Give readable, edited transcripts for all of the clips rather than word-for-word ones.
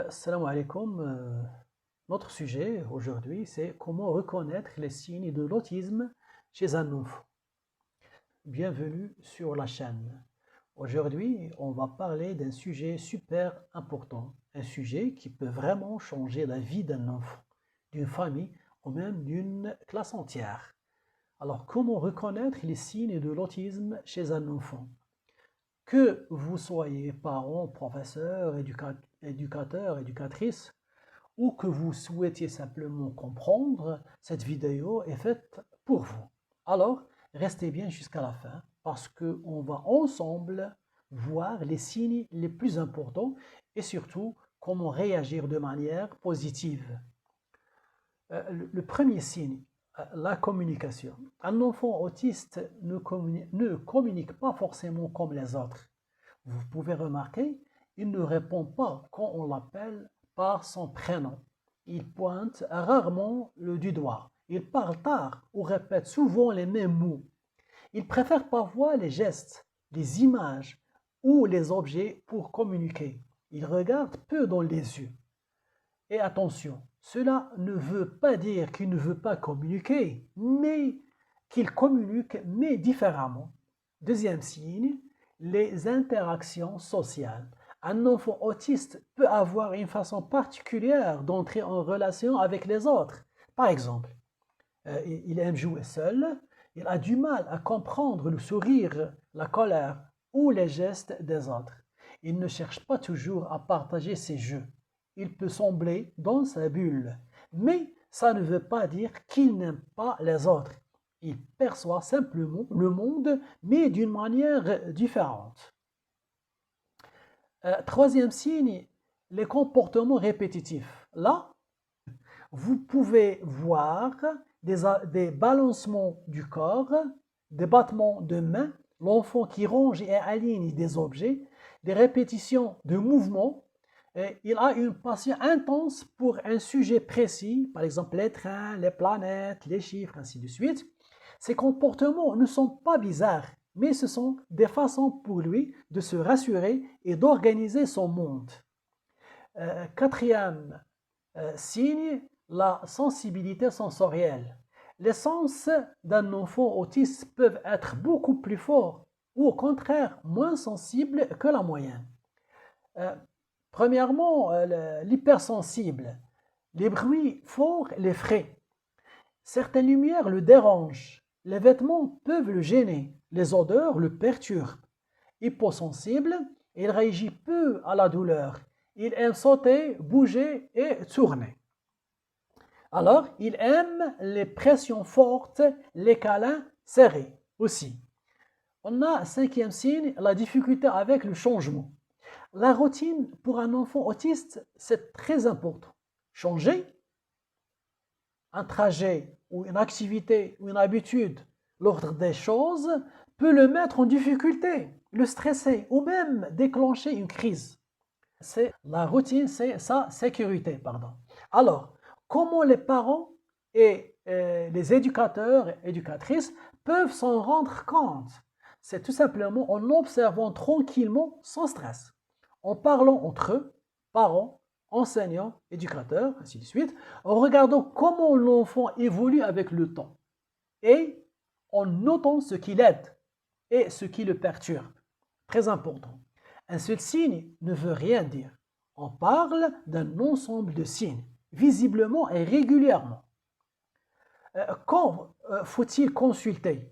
Salam alaikum. Notre sujet aujourd'hui, c'est comment reconnaître les signes de l'autisme chez un enfant. Bienvenue sur la chaîne. Aujourd'hui, on va parler d'un sujet super important, un sujet qui peut vraiment changer la vie d'un enfant, d'une famille ou même d'une classe entière. Alors, comment reconnaître les signes de l'autisme chez un enfant? Que vous soyez parent, professeur, éducateur, éducatrice, ou que vous souhaitiez simplement comprendre, cette vidéo est faite pour vous. Alors, restez bien jusqu'à la fin parce qu'on va ensemble voir les signes les plus importants et surtout comment réagir de manière positive. Le premier signe, la communication. Un enfant autiste ne communique pas forcément comme les autres. Vous pouvez remarquer, il ne répond pas quand on l'appelle par son prénom. Il pointe rarement du doigt. Il parle tard ou répète souvent les mêmes mots. Il préfère parfois les gestes, les images ou les objets pour communiquer. Il regarde peu dans les yeux. Et attention, cela ne veut pas dire qu'il ne veut pas communiquer, mais qu'il communique, mais différemment. Deuxième signe, les interactions sociales. Un enfant autiste peut avoir une façon particulière d'entrer en relation avec les autres. Par exemple, il aime jouer seul, il a du mal à comprendre le sourire, la colère ou les gestes des autres. Il ne cherche pas toujours à partager ses jeux. Il peut sembler dans sa bulle, mais ça ne veut pas dire qu'il n'aime pas les autres. Il perçoit simplement le monde, mais d'une manière différente. Troisième signe, les comportements répétitifs. Là, vous pouvez voir des balancements du corps, des battements de mains, l'enfant qui range et aligne des objets, des répétitions de mouvements. Et il a une passion intense pour un sujet précis, par exemple les trains, les planètes, les chiffres, ainsi de suite. Ces comportements ne sont pas bizarres, mais ce sont des façons pour lui de se rassurer et d'organiser son monde. Quatrième signe, la sensibilité sensorielle. Les sens d'un enfant autiste peuvent être beaucoup plus forts ou au contraire moins sensibles que la moyenne. Euh, Premièrement, l'hypersensible. Les bruits forts les frais. Certaines lumières le dérangent. Les vêtements peuvent le gêner. Les odeurs le perturbent. Hyposensible, il réagit peu à la douleur. Il aime sauter, bouger et tourner. Alors, il aime les pressions fortes, les câlins serrés aussi. On a cinquième signe, la difficulté avec le changement. La routine pour un enfant autiste, c'est très important. Changer un trajet ou une activité ou une habitude, l'ordre des choses, peut le mettre en difficulté, le stresser ou même déclencher une crise. La routine, c'est sa sécurité, pardon. Alors, comment les parents et les éducateurs et éducatrices peuvent s'en rendre compte? C'est tout simplement en observant tranquillement sans stress, en parlant entre eux, parents, enseignants, éducateurs, ainsi de suite, en regardant comment l'enfant évolue avec le temps et en notant ce qui l'aide et ce qui le perturbe. Très important. Un seul signe ne veut rien dire. On parle d'un ensemble de signes, visiblement et régulièrement. Quand faut-il consulter?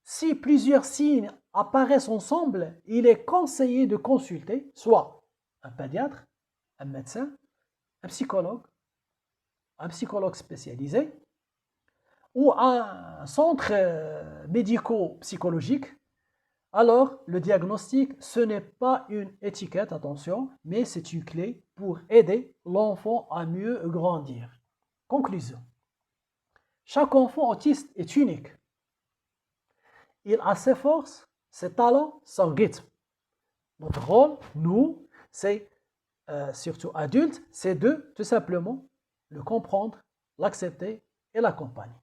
Si plusieurs signes apparaissent ensemble, il est conseillé de consulter soit un pédiatre, un médecin, un psychologue spécialisé, ou un centre médico-psychologique. Alors, le diagnostic, ce n'est pas une étiquette, attention, mais c'est une clé pour aider l'enfant à mieux grandir. Conclusion. Chaque enfant autiste est unique. Il a ses forces, ses talents, son rythme. Notre rôle, nous, c'est surtout adultes, c'est de tout simplement le comprendre, l'accepter et l'accompagner.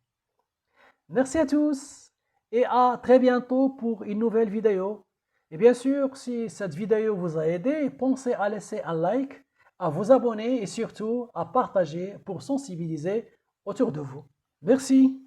Merci à tous et à très bientôt pour une nouvelle vidéo. Et bien sûr, si cette vidéo vous a aidé, pensez à laisser un like, à vous abonner et surtout à partager pour sensibiliser autour de vous. Merci.